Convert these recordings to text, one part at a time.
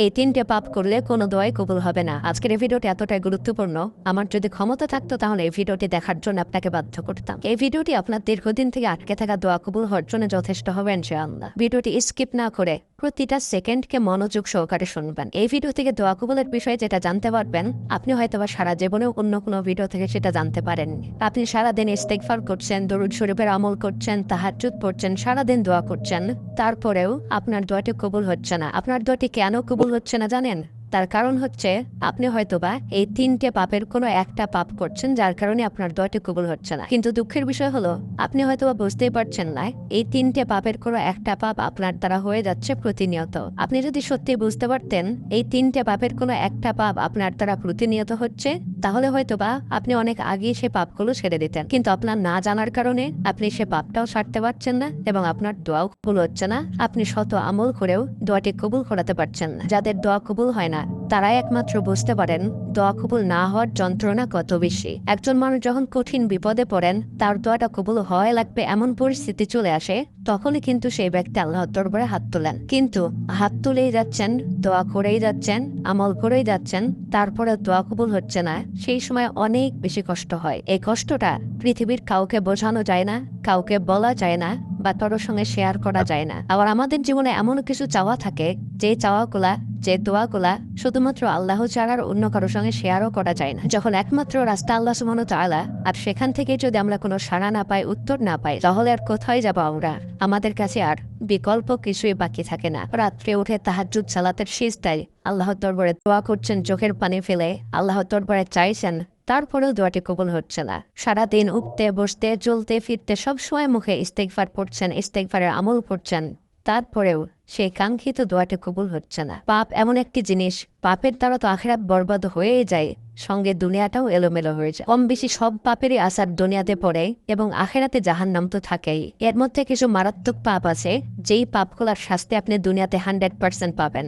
এই 3টে পাপ করলে কোনো দোয়াই কবুল হবে না। আজকের এই ভিডিওটি এতটাই গুরুত্বপূর্ণ, আমার যদি ক্ষমতা থাকতো তাহলে এই ভিডিওটি দেখার জন্য আপনাকে বাধ্য করতাম। এই ভিডিওটি আপনার দীর্ঘদিন থেকে আটকে থাকা দোয়া কবুল হওয়ার জন্য যথেষ্ট হবে ইনশাআল্লাহ। ভিডিওটি স্কিপ না করে প্রতিটা সেকেন্ডকে মনোযোগ সহকারে শুনবেন। এই ভিডিও থেকে দোয়া কবুলের বিষয়ে যেটা জানতে পারবেন, আপনি হয়তোবা সারা জীবনেও অন্য কোনো ভিডিও থেকে সেটা জানতে পারেননি। আপনি সারাদিন ইস্তেগফার করছেন, দরুদ শরীফের আমল করছেন, তাহাজ্জুদ পড়ছেন, সারাদিন দোয়া করছেন, তারপরেও আপনার দোয়াটি কবুল হচ্ছে না। আপনার দোয়াটি কেন কবুল হচ্ছে না জানেন? তার কারণ হচ্ছে আপনি হয়তোবা এই 3টে পাপের কোনো একটা পাপ করছেন, যার কারণে আপনার দোয়াটি কবুল হচ্ছে না। কিন্তু দুঃখের বিষয় হলো আপনি হয়তোবা বুঝতেই পারছেন না এই 3টে পাপের কোনো একটা পাপ আপনার দ্বারা হয়ে যাচ্ছে প্রতিনিয়ত। আপনি যদি সত্যি বুঝতে পারতেন এই 3টে পাপের কোনো একটা পাপ আপনার দ্বারা প্রতিনিয়ত হচ্ছে, তাহলে হয়তোবা আপনি অনেক আগেই সে পাপগুলো ছেড়ে দিতেন। কিন্তু আপনার না জানার কারণে আপনি সে পাপটাও ছাড়তে পারছেন না এবং আপনার দোয়াও কবুল হচ্ছে না। আপনি শত আমল করেও দোয়াটি কবুল করাতে পারছেন না। যাদের দোয়া কবুল হয় না তারাই একমাত্র বুঝতে পারেন দোয়া কবুল না হওয়ার যন্ত্রণা কত বেশি। একজন মানুষ যখন কঠিন বিপদে পড়েন, তার দোয়াটা কবুল হওয়া লাগবে এমন পরিস্থিতি চলে আসে, তখনই কিন্তু সেই ব্যক্তি আল্লাহর দরবারে হাত তোলেন। কিন্তু হাত তুলেই যাচ্ছেন, দোয়া করেই যাচ্ছেন, আমল করেই যাচ্ছেন, তারপরে দোয়া কবুল হচ্ছে না। সেই সময় অনেক বেশি কষ্ট হয়। এই কষ্টটা পৃথিবীর কাউকে বোঝানো যায় না, কাউকে বলা যায় না, বা কারোর সঙ্গে শেয়ার করা যায় না। আবার আমাদের জীবনে এমন কিছু চাওয়া থাকে, যে চাওয়াগুলা, যে দোয়াগুলা শুধুমাত্র আল্লাহ ছাড়ার অন্য কারোর সঙ্গে শেয়ারও করা যায় না। যখন একমাত্র রাস্তা আল্লাহ সুবহানাহু ওয়া তাআলা, আর সেখান থেকে যদি আমরা কোনো সাড়া না পাই, উত্তর না পাই, তাহলে আর কোথায় যাব আমরা? আমাদের কাছে আর বিকল্প কিছুই বাকি থাকে না। রাত্রে উঠে তাহাজ্জুদ সালাতের সিজদায় আল্লাহর দরবারে দোয়া করছেন, চোখের পানি ফেলে আল্লাহর দরবারে চাইছেন, তারপরেও দোয়াটি কবুল হচ্ছে না। সারাদিন উঠতে বসতে চলতে ফিরতে সবসময় মুখে ইস্তেগফার পড়ছেন, ইস্তেগফারের আমল করছেন, তারপরেও সেই কাঙ্ক্ষিত দোয়াটি কবুল হচ্ছে না। পাপ এমন একটি জিনিস, পাপের দ্বারা তো আখিরাত বরবাদ হয়েই যায়, সঙ্গে দুনিয়াটাও এলোমেলো হয়ে যায়। কম বেশি সব পাপেরই আসার দুনিয়াতে পড়ে এবং আখিরাতে জাহান্নাম তো থাকেই। এর মধ্যে কিছু মারাত্মক পাপ আছে, যেই পাপগুলার শাস্তি আপনি দুনিয়াতে 100% পাবেন,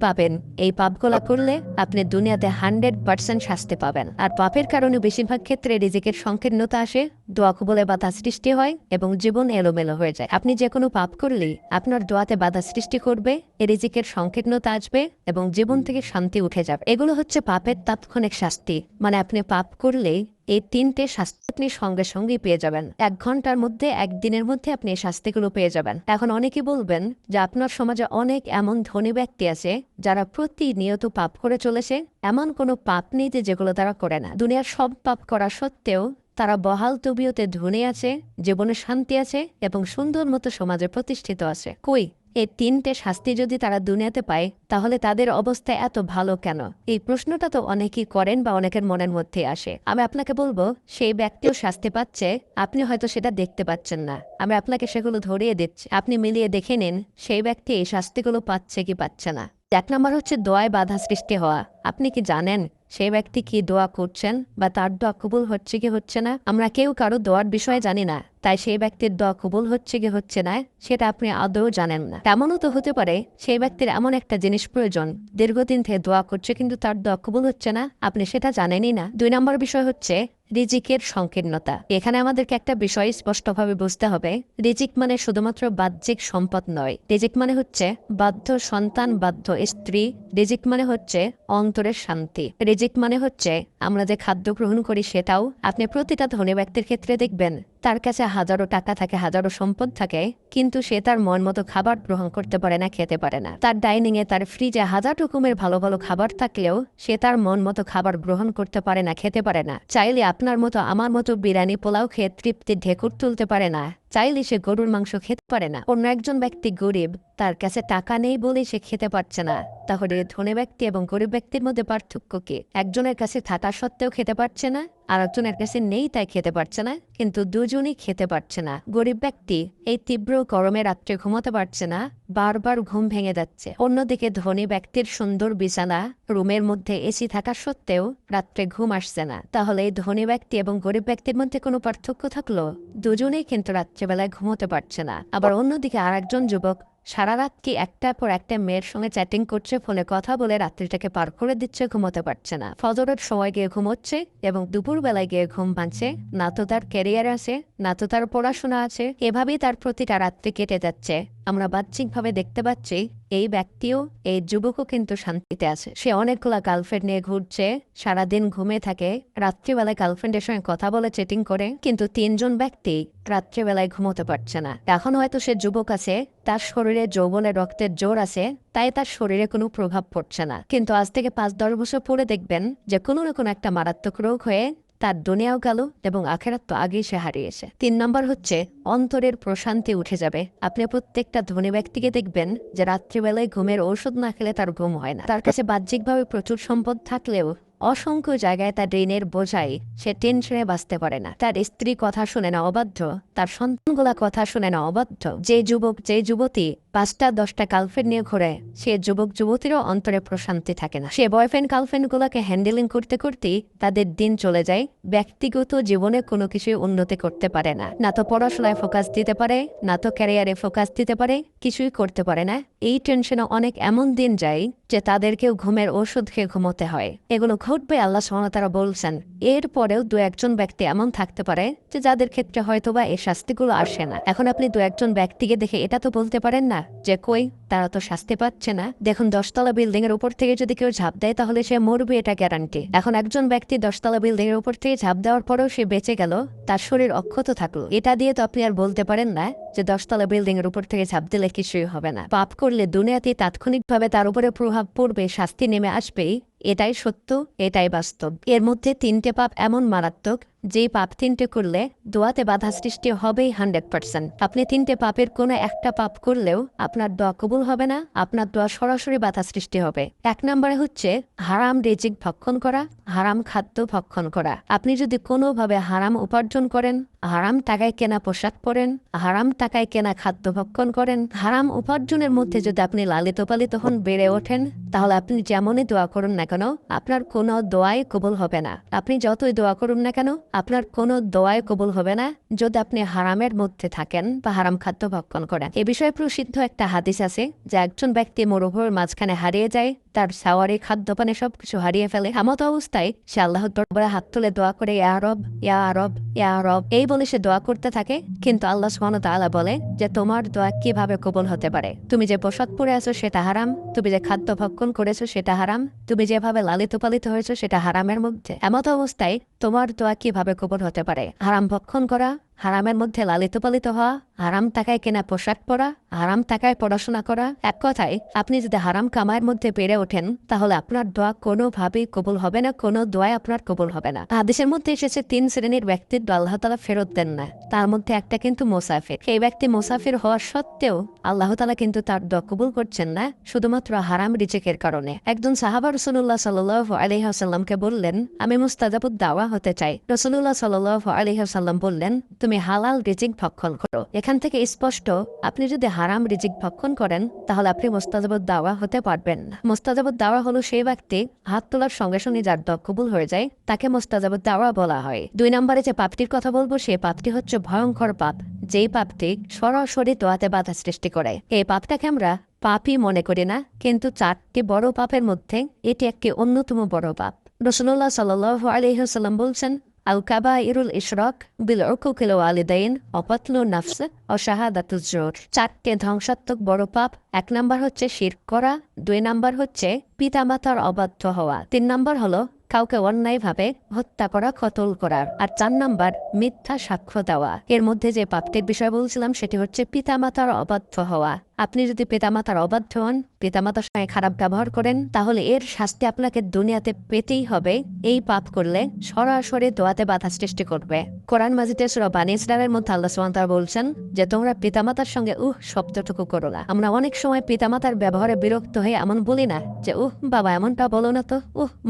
পাবেন। এই পাপগুলা করলে আপনি দুনিয়াতে 100% শাস্তি পাবেন। আর পাপের কারণে বেশিরভাগ ক্ষেত্রে রিজিকের সংকীর্ণতা আসে, দোয়া কবুলে বাধা সৃষ্টি হয় এবং জীবন এলোমেলো হয়ে যায়। আপনি যে কোনো পাপ করলেই আপনার দোয়াতে বাধা সৃষ্টি করবে, রিজিকের সংকীর্ণতা আসবে এবং জীবন থেকে শান্তি উঠে যাবে। এগুলো হচ্ছে পাপের তাৎক্ষণিক শাস্তি। মানে আপনি পাপ করলেই এই 3টে শাস্তি আপনি সঙ্গে সঙ্গেই পেয়ে যাবেন। 1 ঘন্টার মধ্যে, 1 দিনের মধ্যে আপনি এই শাস্তিগুলো পেয়ে যাবেন। এখন অনেকেই বলবেন যে আপনার সমাজে অনেক এমন ধনী ব্যক্তি আছে যারা প্রতিনিয়ত পাপ করে চলেছে, এমন কোনো পাপ নেই যে যেগুলো তারা করে না। দুনিয়ার সব পাপ করা সত্ত্বেও তারা বহাল তবিয়তে ধনী আছে, জীবনে শান্তি আছে এবং সুন্দর মতো সমাজে প্রতিষ্ঠিত আছে। কই এই 3টে শাস্তি যদি তারা দুনিয়াতে পায়, তাহলে তাদের অবস্থা এত ভালো কেন? এই প্রশ্নটা তো অনেকেই করেন বা অনেকের মনের মধ্যে আসে। আমি আপনাকে বলবো, সেই ব্যক্তিও শাস্তি পাচ্ছে, আপনি হয়তো সেটা দেখতে পাচ্ছেন না। আমি আপনাকে সেগুলো ধরিয়ে দিচ্ছি, আপনি মিলিয়ে দেখে নিন সেই ব্যক্তি এই শাস্তিগুলো পাচ্ছে কি পাচ্ছে না। 1 নম্বর হচ্ছে দোয়ায় বাধা সৃষ্টি হওয়া। আপনি কি জানেন সেই ব্যক্তি কি দোয়া করছেন বা তার দোয়া কবুল হচ্ছে কি হচ্ছে না? আমরা কেউ কারো দোয়ার বিষয়ে জানি না, তাই সেই ব্যক্তির দোয়া কবুল হচ্ছে কি হচ্ছে না সেটা আপনি আদৌ জানেন না। তেমনও তো হতে পারে সেই ব্যক্তির এমন একটা জিনিস প্রয়োজন, দীর্ঘদিন থেকে দোয়া করছে কিন্তু তার দোয়া কবুল হচ্ছে না, আপনি সেটা জানেনই না। 2 নম্বর বিষয় হচ্ছে রিজিকের সংকীর্ণতা। এখানে আমাদেরকে একটা বিষয় স্পষ্টভাবে বুঝতে হবে, রিজিক মানে শুধুমাত্র বাহ্যিক সম্পদ নয়। রিজিক মানে হচ্ছে বাধ্য সন্তান, বাধ্য স্ত্রী। রিজিক মানে হচ্ছে অন্তরের শান্তি। রিজিক মানে হচ্ছে আমরা যে খাদ্য গ্রহণ করি সেটাও। আপনি প্রতিটা ধনী ব্যক্তির ক্ষেত্রে দেখবেন তার কাছে হাজারো টাকা থাকে, হাজারো সম্পদ থাকে, কিন্তু সে তার মন মতো খাবার গ্রহণ করতে পারে না, খেতে পারে না। তার ডাইনিং এ, তার ফ্রিজে হাজার রকমের ভালো ভালো খাবার থাকলেও সে তার মন মতো খাবার গ্রহণ করতে পারে না, খেতে পারে না। চাইলে আপনার মতো আমার মতো বিরিয়ানি পোলাও খেয়ে তৃপ্তির ঢেকুর তুলতে পারে না, চাইলে সে গরুর মাংস খেতে পারে না। অন্য একজন ব্যক্তি গরিব, তার কাছে টাকা নেই বলেই সে খেতে পারছে না। তাহলে ধনী ব্যক্তি এবং গরিব ব্যক্তির মধ্যে পার্থক্য কি? একজনের কাছে থাকা সত্ত্বেও খেতে পারছে না, আর একজনের কাছে নেই তাই খেতে পারছে না, কিন্তু দুজনই খেতে পারছে না। গরিব ব্যক্তি এই তীব্র গরমে রাত্রে ঘুমাতে পারছে না, বারবার ঘুম ভেঙে যাচ্ছে। অন্যদিকে ধনী ব্যক্তির সুন্দর বিছানা, রুমের মধ্যে এসি থাকা সত্ত্বেও রাত্রে ঘুম আসছে না। তাহলে এই ধনী ব্যক্তি এবং গরিব ব্যক্তির মধ্যে কোনো পার্থক্য থাকলো? দুজনেই কিন্তু রাত্রেবেলায় ঘুমোতে পারছে না। আবার অন্যদিকে আর একজন যুবক সারা রাত কি একটার পর একটা মেয়ের সঙ্গে চ্যাটিং করছে, ফোনে কথা বলে রাত্রিটাকে পার করে দিচ্ছে, ঘুমোতে পারছে না। ফজরের সময় গিয়ে ঘুমোচ্ছে এবং দুপুর বেলায় গিয়ে ঘুম ভাঙছে। না তো তার ক্যারিয়ার আছে, না তো তার পড়াশোনা আছে, এভাবেই তার প্রতিটা রাত্রি কেটে যাচ্ছে। আমরা বাহ্যিকভাবে দেখতে পাচ্ছি এই ব্যক্তিও, এই যুবকও কিন্তু শান্তিতে আছে। সে অনেকগুলা গার্লফ্রেন্ড নিয়ে ঘুরছে, সারাদিন ঘুমে থাকে, রাত্রিবেলায় গার্লফ্রেন্ডের সঙ্গে কথা বলে চেটিং করে, কিন্তু 3জন ব্যক্তি রাত্রিবেলায় ঘুমোতে পারছে না। এখন হয়তো সে যুবক আছে, তার শরীরে যৌবনের রক্তের জোর আছে, তাই তার শরীরে কোনো প্রভাব পড়ছে না। কিন্তু আজ থেকে 5-10 বছর পরে দেখবেন যে কোনো না কোনো একটা মারাত্মক রোগ হয়ে তার দুনিয়াও গেল এবং আখেরাত তো আগেই সে হারিয়েছে। 3 নম্বর হচ্ছে অন্তরের প্রশান্তি উঠে যাবে। আপনি প্রত্যেকটা ধনী ব্যক্তিকে দেখবেন যে রাত্রিবেলায় ঘুমের ঔষধ না খেলে তার ঘুম হয় না। তার কাছে বাহ্যিকভাবে প্রচুর সম্পদ থাকলেও অসংখ্য জায়গায় তার ঋণের বোঝাই সে টেনশনে বাঁচতে পারে না। তার স্ত্রী কথা শুনে না অবাধ্য, তার সন্তানগুলা কথা শুনে না অবাধ্য। যে যুবক, যে যুবতী 5টা-10টা গার্লফ্রেন্ড নিয়ে ঘোরে, সে যুবক যুবতীরও অন্তরে প্রশান্তি থাকে না। সে বয়ফ্রেন্ড গার্লফ্রেন্ড গুলাকে হ্যান্ডেলিং করতে করতেই তাদের দিন চলে যায়। ব্যক্তিগত জীবনে কোনো কিছুই উন্নতি করতে পারে না, না তো পড়াশোনায় ফোকাস দিতে পারে, না তো ক্যারিয়ারে ফোকাস দিতে পারে, কিছুই করতে পারে না। এই টেনশনে অনেক এমন দিন যায় যে তাদেরকেও ঘুমের ওষুধ খেয়ে ঘুমোতে হয়। এগুলো ঘটবে, আল্লাহ সুবহানাহু ওয়া তাআলা বলছেন। এরপরেও 2-1জন ব্যক্তি এমন থাকতে পারে যে যাদের ক্ষেত্রে হয়তোবা এই শাস্তিগুলো আসে না। এখন আপনি 2-1জন ব্যক্তিকে দেখে এটা তো বলতে পারেন না যে কই তারা তো শাস্তি পাচ্ছে না। দেখুন 10তলা বিল্ডিং এর উপর থেকে যদি কেউ ঝাঁপ দেয় তাহলে সে মরবে, এটা গ্যারান্টি। এখন একজন ব্যক্তি 10তলা বিল্ডিং এর উপর থেকে ঝাঁপ দেওয়ার পরেও সে বেঁচে গেল, তার শরীর অক্ষত থাকলো। এটা দিয়ে তো আপনি আর বলতে পারেন না যে 10তলা বিল্ডিং এর উপর থেকে ঝাঁপ দিলে কিছুই হবে না। পাপ করলে দুনিয়াতে তাৎক্ষণিকভাবে তার উপরে প্রভাব পড়বে, শাস্তি নেমে আসবেই। এটাই সত্য, এটাই বাস্তব। এর মধ্যে 3টে পাপ এমন মারাত্মক, যেই পাপ 3টে করলে দোয়াতে বাধা সৃষ্টি হবেই 100%। আপনি 3টে পাপের কোনো একটা পাপ করলেও আপনার দোয়া কবুল হবে না, আপনার দোয়া সরাসরি বাধা সৃষ্টি হবে। 1 নম্বরে হচ্ছে হারাম রিজিক ভক্ষণ করা, হারাম খাদ্য ভক্ষণ করা। আপনি যদি কোনোভাবে হারাম উপার্জন করেন, হারাম টাকায় কেনা পোশাক পরেন, হারাম টাকায় কেনা খাদ্য ভক্ষণ করেন, হারাম উপার্জনের মধ্যে যদি আপনি লালিত পালিত হন, বেড়ে ওঠেন, তাহলে আপনি যেমনই দোয়া করুন না কেন, আপনার কোনো দোয়াই কবুল হবে না। আপনি যতই দোয়া করুন না কেন, আপনার কোনো দোয়াই কবুল হবে না যদি আপনি হারামের মধ্যে থাকেন বা হারাম খাদ্য ভক্ষণ করেন। এ বিষয়ে প্রসিদ্ধ একটা হাদিস আছে যে একজন ব্যক্তি মরুভূমির মাঝখানে হারিয়ে যায়, তার সাওয়ারি খাদ্যপানে সবকিছু হারিয়ে ফেলে। এমত অবস্থায় সে আল্লাহর দরবারে হাত তুলে দোয়া করে, ইয়া রব, ইয়া রব, ইয়া রব, এই বলে সে দোয়া করতে থাকে। কিন্তু আল্লাহ সুবহানাহু ওয়া তাআলা বলে যে তোমার দোয়া কিভাবে কবুল হতে পারে? তুমি যে পোশাক পরে আছো সেটা হারাম, তুমি যে খাদ্য ভক্ষণ করেছো সেটা হারাম, তুমি যেভাবে লালিত পালিত হয়েছো সেটা হারামের মধ্যে। এমত অবস্থায় তোমার দোয়া কিভাবে কবুল হতে পারে? হারাম ভক্ষণ করা, হারামের মধ্যে লালিত পালিত হওয়া, হারাম টাকায় কেনা পোশাক পরা, হারাম টাকায় পড়াশোনা করা। এক কথায় আপনি যদি হারাম কামাইয়ের মধ্যে বেড়ে ওঠেন তাহলে আপনার দোয়া কোনোভাবেই কবুল হবে না, কোনো দোয়াই আপনার কবুল হবে না। হাদিসের মধ্যে এসেছে 3 শ্রেণীর ব্যক্তির দোয়া আল্লাহ তাআলা ফেরত দেন না, তার মধ্যে একটা কিন্তু মুসাফির। এই ব্যক্তি মুসাফির হওয়ার সত্ত্বেও আল্লাহ তাআলা কিন্তু তার দোয়া কবুল করছেন না, শুধুমাত্র হারাম রিজিকের কারণে। একজন সাহাবা রাসূলুল্লাহ সাল্লাল্লাহু আলাইহি ওয়াসাল্লামকে বললেন, আমি মুস্তাজাবুদ দাওয়া হতে চাই। রাসূলুল্লাহ সাল্লাল্লাহু আলাইহি ওয়াসাল্লাম বললেন, তুমি হালাল রিজিক ভক্ষণ করো। এখান থেকে স্পষ্ট, আপনি যদি হারাম রিজিক ভক্ষণ করেন তাহলে আপনি মুস্তাজাবুদ দাওয়া হতে পারবেন না। মুস্তাজাবুদ দাওয়া হলো সেই ব্যক্তি হাত তোলার সঙ্গে সঙ্গে যার দোয়া কবুল হয়ে যায়, তাকে মুস্তাজাবুদ দাওয়া বলা হয়। 2 নম্বরে যে পাপটির কথা বলবো সেই পাপটি হচ্ছে ভয়ঙ্কর পাপ, যেই পাপটি সরাসরি দোয়াতে বাধা সৃষ্টি করে। এই পাপটাকে আমরা পাপই মনে করি না, কিন্তু 4টি বড় পাপের মধ্যে এটি একটি অন্যতম বড় পাপ। রাসূলুল্লাহ সাল্লাল্লাহু আলাইহি ওয়াসাল্লাম বলছেন, আল কাবাইরুল ইশরাক বিল উকুকিল ওয়ালিদাইন ওয়া কাতলুন নাফস ওয়া শাহাদাতুজ জুর। 4টে ধ্বংসাত্মক বড় পাপ। 1 নাম্বার হচ্ছে শিরক করা, 2 নাম্বার হচ্ছে পিতামাতার অবাধ্য হওয়া, 3 নাম্বার হলো কাউকে অন্যায়ভাবে হত্যা করা, কতল করা, আর 4 নাম্বার মিথ্যা সাক্ষ্য দেওয়া। এর মধ্যে যে পাপটির বিষয় বলছিলাম সেটি হচ্ছে পিতামাতার অবাধ্য হওয়া। আপনি যদি পিতামাতার অবাধ্য হন, পিতামাতার সঙ্গে খারাপ ব্যবহার করেন, তাহলে এর শাস্তি আপনাকে দুনিয়াতে পেতেই হবে। এই পাপ করলে সরাসরি দোয়াতে বাধা সৃষ্টি করবে। কোরআন মাজিদে সূরা বানী ইসরাঈলের মধ্যে আল্লাহ সুবহানাহু ওয়া তাআলা বলছেন যে তোমরা পিতামাতার সঙ্গে শব্দটুকু করো না। আমরা অনেক সময় পিতামাতার ব্যবহারে বিরক্ত হয়ে এমন বলি না যে বাবা এমনটা বলো না তো,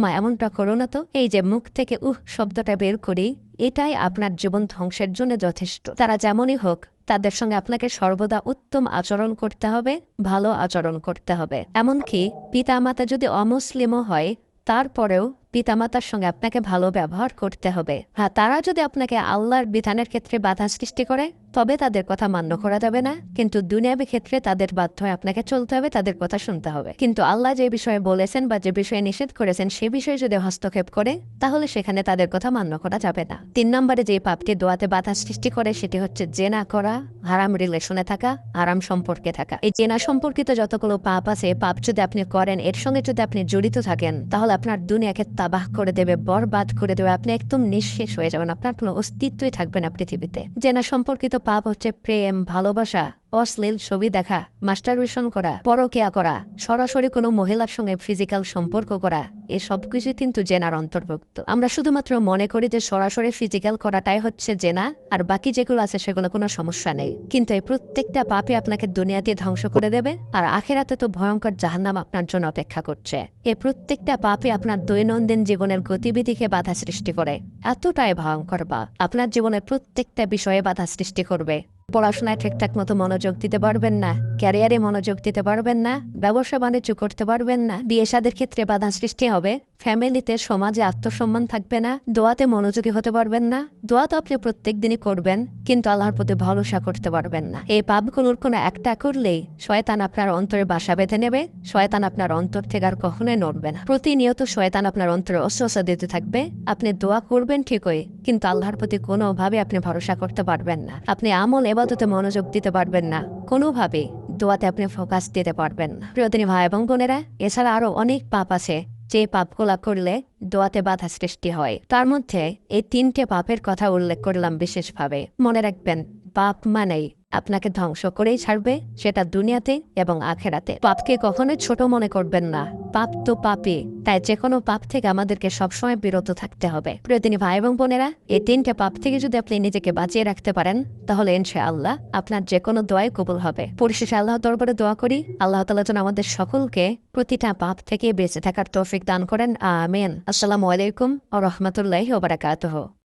মা এমনটা করো না তো। এই যে মুখ থেকে শব্দটা বের করি, এটাই আপনার জীবন ধ্বংসের জন্য যথেষ্ট। তারা যেমনই হোক, তাদের সঙ্গে আপনাকে সর্বদা উত্তম আচরণ করতে হবে, ভালো আচরণ করতে হবে। এমনকি পিতামাতা যদি অমুসলিমও হয়, তারপরেও পিতামাতার সঙ্গে আপনাকে ভালো ব্যবহার করতে হবে। হ্যাঁ, তারা যদি আপনাকে আল্লাহর বিধানের ক্ষেত্রে বাধা সৃষ্টি করে তবে তাদের কথা মান্য করা যাবে না, কিন্তু দুনিয়াবী ক্ষেত্রে তাদের বাধ্য হয়ে আপনাকে চলতে হবে, তাদের কথা শুনতে হবে। কিন্তু আল্লাহ যে বিষয়ে বলেছেন বা যে বিষয়ে নিষেধ করেছেন সে বিষয়ে যদি হস্তক্ষেপ করে তাহলে সেখানে তাদের কথা মান্য করা যাবে না। 3 নম্বরে যে পাপটি দোয়াতে বাধা সৃষ্টি করে সেটি হচ্ছে জেনা করা, হারাম রিলেশনে থাকা, হারাম সম্পর্কে থাকা। এই জেনা সম্পর্কিত যতগুলো পাপ আছে, পাপ যদি আপনি করেন, এর সঙ্গে যদি আপনি জড়িত থাকেন, তাহলে আপনার দুনিয়াকে তাবাহ করে দেবে, বরবাদ করে দেবে। আপনি একদম নিঃশেষ হয়ে যাবেন, আপনার কোনো অস্তিত্বই থাকবে না পৃথিবীতে। জেনা সম্পর্কিত পাপ হচ্ছে প্রেম, ভালোবাসা, অশ্লীল ছবি দেখা, মাস্টারবেশন করা, পরকিয়া করা, সরাসরি কোনো মহিলার সঙ্গে ফিজিক্যাল সম্পর্ক করা, এ সবকিছু কিন্তু জেনার অন্তর্ভুক্ত। আমরা শুধুমাত্র মনে করি যে সরাসরি ফিজিক্যাল করাটাই হচ্ছে জেনা, আর বাকি যেগুলো আছে সেগুলো কোনো সমস্যা নেই। কিন্তু এই প্রত্যেকটা পাপে আপনাকে দুনিয়াতে ধ্বংস করে দেবে, আর আখেরাতে তো ভয়ঙ্কর জাহান্নাম আপনার জন্য অপেক্ষা করছে। এই প্রত্যেকটা পাপে আপনার দৈনন্দিন জীবনের গতিবিধিকে বাধা সৃষ্টি করে। এতটাই ভয়ঙ্কর পাপ আপনার জীবনের প্রত্যেকটা বিষয়ে বাধা সৃষ্টি করবে। পড়াশোনায় ঠিকঠাক মতো মনোযোগ দিতে পারবেন না, ক্যারিয়ারে মনোযোগ দিতে পারবেন না, ব্যবসা বাণিজ্য করতে পারবেন না, বিয়ে শাদীর ক্ষেত্রে বাধা সৃষ্টি হবে, ফ্যামিলিতে সমাজে আত্মসম্মান থাকবে না, দোয়াতে মনোযোগী হতে পারবেন না। দোয়া তো আপনি প্রত্যেক দিনই করবেন, কিন্তু আল্লাহর প্রতি ভরসা করতে পারবেন না। এই পাপগুলোর কোনো একটা করলেই শয়তান আপনার অন্তরে বাসা বেঁধে নেবে, শয়তান আপনার অন্তর থেকে আর কখনোই নড়বে না। প্রতিনিয়ত শয়তান আপনার অন্তরে অস্বস্তি দিতে থাকবে। আপনি দোয়া করবেন ঠিকই, কিন্তু আল্লাহর প্রতি কোনোভাবে আপনি ভরসা করতে পারবেন না। আপনি আমল এবাদতে মনোযোগ দিতে পারবেন না, কোনোভাবে দোয়াতে আপনি ফোকাস দিতে পারবেন না। প্রিয়দিনী ভাই এবং বোনেরা, এছাড়া আরো অনেক পাপ আছে যে পাপগুলা করলে দোয়াতে বাধা সৃষ্টি হয়। তার মধ্যে এই 3টে পাপের কথা উল্লেখ করলাম বিশেষভাবে। মনে রাখবেন, পাপ মানেই আপনাকে ধ্বংস করেই ছাড়বে, সেটা দুনিয়াতে এবং আখেরাতে। পাপকে কখনোই ছোট মনে করবেন না, পাপ তো পাপই। তাই যে কোনো পাপ থেকে আমাদেরকে সবসময় বিরত থাকতে হবে। প্রিয়দিনী ভাই এবং বোনেরা, এই 3টে পাপ থেকে যদি আপনি নিজেকে বাঁচিয়ে রাখতে পারেন, তাহলে ইনশাআল্লাহ আপনার যে কোনো দোয়াই কবুল হবে। পরিশেষে আল্লাহ দরবারে দোয়া করি, আল্লাহ তাআলা যেন আমাদের সকলকে প্রতিটা পাপ থেকে বেঁচে থাকার তৌফিক দান করেন। আমিন। আসসালামু আলাইকুম ওয়া রাহমাতুল্লাহি ওয়া বারাকাতুহু।